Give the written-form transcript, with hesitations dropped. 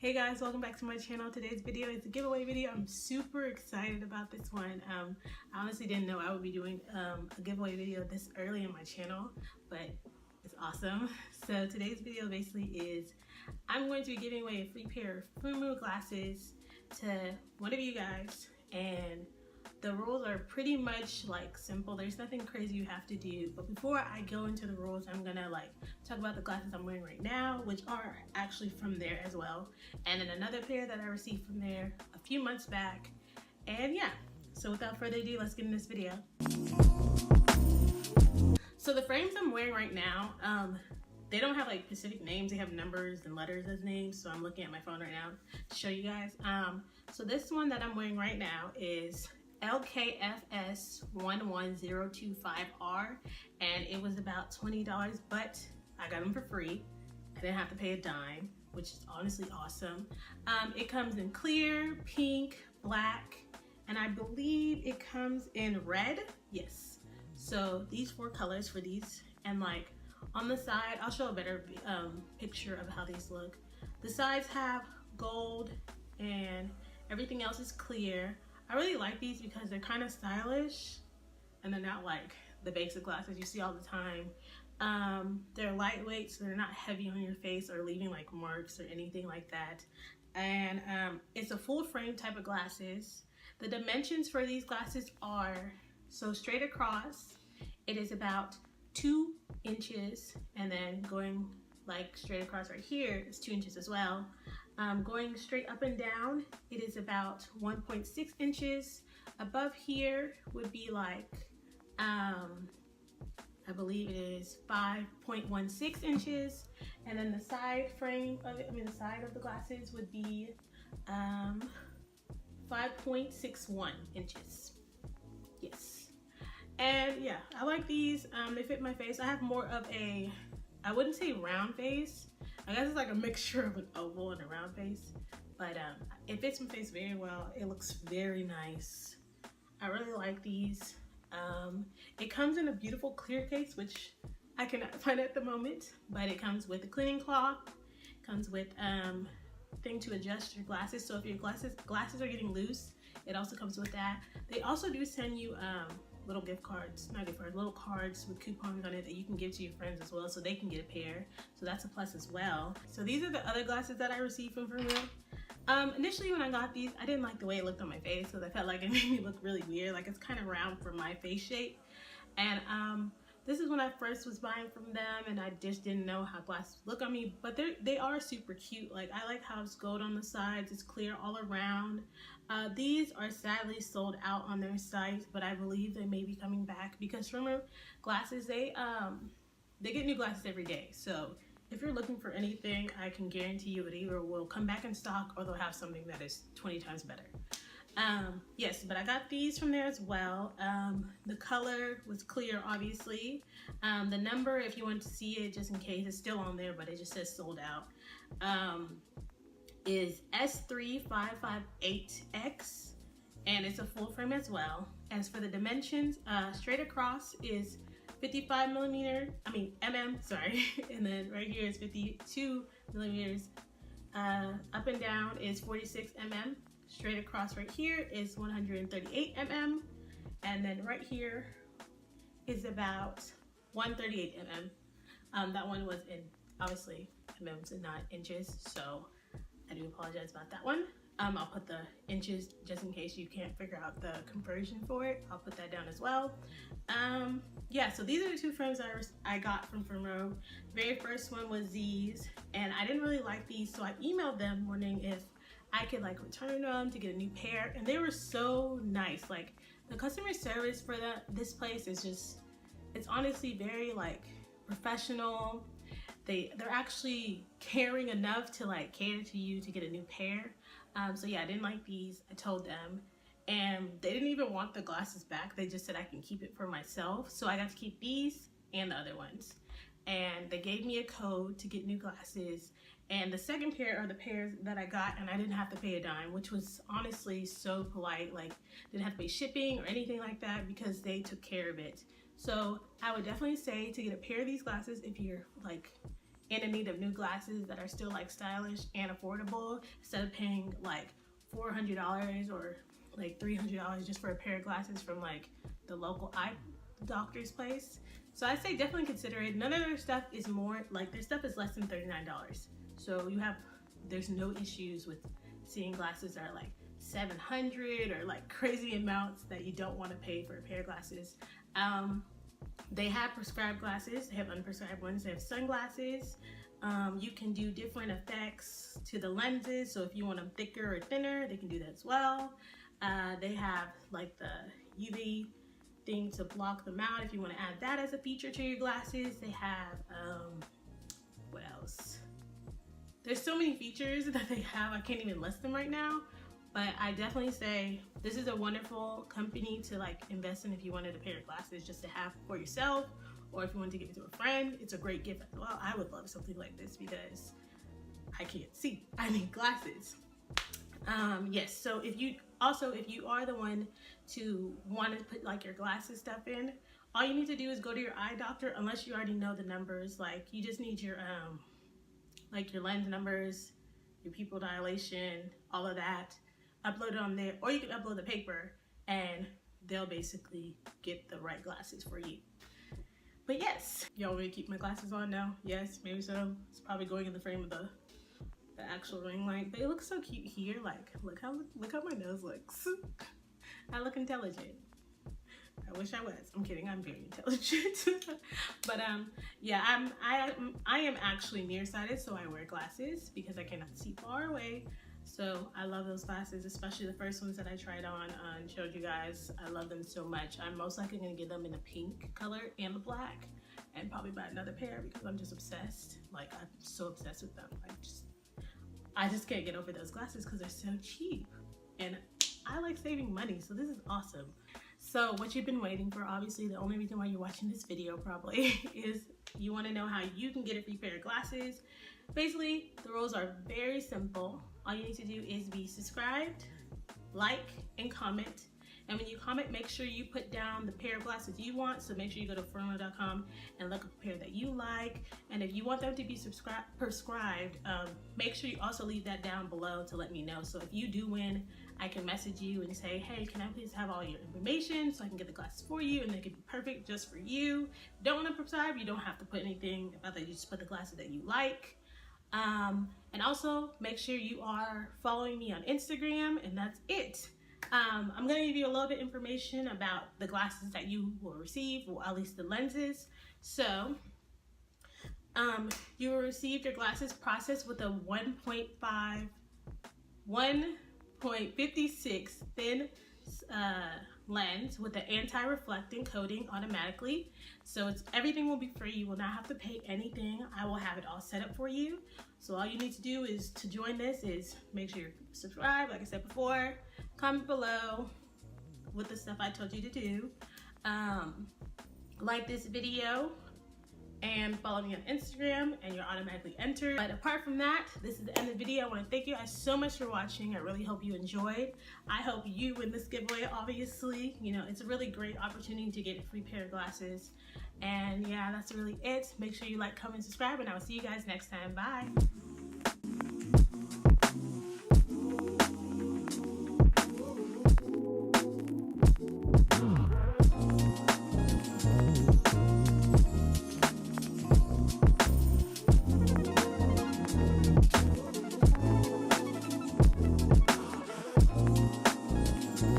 Hey guys, welcome back to my channel. Today's video is a giveaway video. I'm super excited about this one. I honestly didn't know I would be doing a giveaway video this early in my channel, but it's awesome. So today's video basically is I'm going to be giving away a free pair of Firmoo glasses to one of you guys, and the rules are pretty much like simple. There's nothing crazy you have to do. But before I go into the rules, I'm gonna talk about the glasses I'm wearing right now, which are actually from there as well. And then another pair that I received from there a few months back. And yeah, so without further ado, let's get in this video. So the frames I'm wearing right now, they don't have like specific names. They have numbers and letters as names. So I'm looking at my phone right now to show you guys. So this one that I'm wearing right now is LKFS 11025R, and it was about $20, but I got them for free. I didn't have to pay a dime, which is honestly awesome. It comes in clear, pink, black, and I believe it comes in red. Yes. So these 4 colors for these, and like on the side, I'll show a better picture of how these look. The sides have gold and everything else is clear. I really like these because they're kind of stylish and they're not like the basic glasses you see all the time. They're lightweight, so they're not heavy on your face or leaving like marks or anything like that. And it's a full frame type of glasses. The dimensions for these glasses are, so straight across, it is about 2 inches, and then going like straight across right here is 2 inches as well. Going straight up and down, it is about 1.6 inches. Above here would be like, I believe it is 5.16 inches. And then the side frame of it, the side of the glasses would be 5.61 inches. Yes. And yeah, I like these. They fit my face. I have more of a, I wouldn't say round face. I guess it's like a mixture of an oval and a round face, but it fits my face very well. It looks very nice. I really like these. It comes in a beautiful clear case, which I cannot find at the moment, but it comes with a cleaning cloth, comes with thing to adjust your glasses. So if your glasses are getting loose, it also comes with that. They also do send you little gift cards, not gift cards, little cards with coupons on it that you can give to your friends as well, so they can get a pair. So that's a plus as well. So these are the other glasses that I received from Firmoo. Initially when I got these, I didn't like the way it looked on my face because I felt like it made me look really weird. Like it's kind of round for my face shape. And this is when I first was buying from them, and I just didn't know how glasses look on me, but they are super cute. Like I like how it's gold on the sides, it's clear all around. These are sadly sold out on their site, but I believe they may be coming back because Firmoo glasses, they get new glasses every day. So if you're looking for anything, I can guarantee you it either will come back in stock or they'll have something that is 20 times better. Yes, but I got these from there as well. The color was clear, obviously. The number, if you want to see it just in case, it's still on there, but it just says sold out. Is S3558X, and it's a full frame as well. As for the dimensions, straight across is 55 mm, sorry, and then right here is 52 millimeters. Up and down is 46 mm. Straight across right here is 138 mm, and then right here is about 138 mm. That one was in, obviously, mm and not inches, so I do apologize about that one. I'll put the inches just in case you can't figure out the conversion for it. I'll put that down as well. Yeah, so these are the 2 frames I got from Firmoo. The very first one was these, and I didn't really like these, so I emailed them wondering if I could like return them to get a new pair, and they were so nice. Like the customer service for this place is just, it's honestly very like professional. They're actually caring enough to like cater to you to get a new pair. So yeah, I didn't like these. I told them, and they didn't even want the glasses back. They just said I can keep it for myself. So I got to keep these and the other ones, and they gave me a code to get new glasses. And the second pair are the pairs that I got, and I didn't have to pay a dime, which was honestly so polite. Like, didn't have to pay shipping or anything like that because they took care of it. So I would definitely say to get a pair of these glasses if you're like in need of new glasses that are still like stylish and affordable, instead of paying like $400 or like $300 just for a pair of glasses from like the local eye doctor's place. So I say definitely consider it. None of their stuff is more, like their stuff is less than $39. So there's no issues with seeing glasses that are like $700 or like crazy amounts that you don't want to pay for a pair of glasses. They have prescribed glasses, they have unprescribed ones, they have sunglasses. You can do different effects to the lenses, so if you want them thicker or thinner, they can do that as well. They have like the UV thing to block them out if you want to add that as a feature to your glasses. They have, what else? There's so many features that they have, I can't even list them right now. But I definitely say this is a wonderful company to like invest in if you wanted a pair of glasses just to have for yourself, or if you wanted to give it to a friend. It's a great gift as well. I would love something like this because I can't see. I need glasses. Yes, so if you are the one to want to put like your glasses stuff in, all you need to do is go to your eye doctor, unless you already know the numbers. Like you just need your like your lens numbers, your pupil dilation, all of that. Upload it on there, or you can upload the paper and they'll basically get the right glasses for you. But yes, y'all want me to keep my glasses on now? Yes, maybe so. It's probably going in the frame of the actual ring light, but it looks so cute here. Like, look how my nose looks. I look intelligent. I wish I was. I'm kidding. I'm very intelligent. But yeah, I am actually nearsighted, so I wear glasses because I cannot see far away. So I love those glasses, especially the first ones that I tried on and showed you guys. I love them so much. I'm most likely gonna get them in the pink color and the black, and probably buy another pair because I'm just obsessed. Like I'm so obsessed with them. I just can't get over those glasses because they're so cheap, and I like saving money. So this is awesome. So what you've been waiting for, obviously the only reason why you're watching this video probably is you want to know how you can get a free pair of glasses. Basically, the rules are very simple. All you need to do is be subscribed, like, and comment. And when you comment, make sure you put down the pair of glasses you want. So make sure you go to Firmoo.com and look up a pair that you like. And if you want them to be prescribed, make sure you also leave that down below to let me know. So if you do win, I can message you and say, hey, can I please have all your information so I can get the glasses for you, and they can be perfect just for you. Don't want to prescribe, you don't have to put anything about that. You just put the glasses that you like. And also make sure you are following me on Instagram, and that's it. I'm going to give you a little bit of information about the glasses that you will receive, or at least the lenses. So you will receive your glasses processed with a 1.56 thin lens with an anti-reflecting coating automatically. So everything will be free. You will not have to pay anything. I will have it all set up for you. So all you need to do is to join this is make sure you're subscribed, like I said before, comment below with the stuff I told you to do, like this video, and follow me on Instagram, and you're automatically entered. But apart from that, this is the end of the video. I want to thank you guys so much for watching. I really hope you enjoyed. I hope you win this giveaway, obviously. You know, it's a really great opportunity to get a free pair of glasses. And yeah, that's really it. Make sure you like, comment, subscribe, and I will see you guys next time. Bye.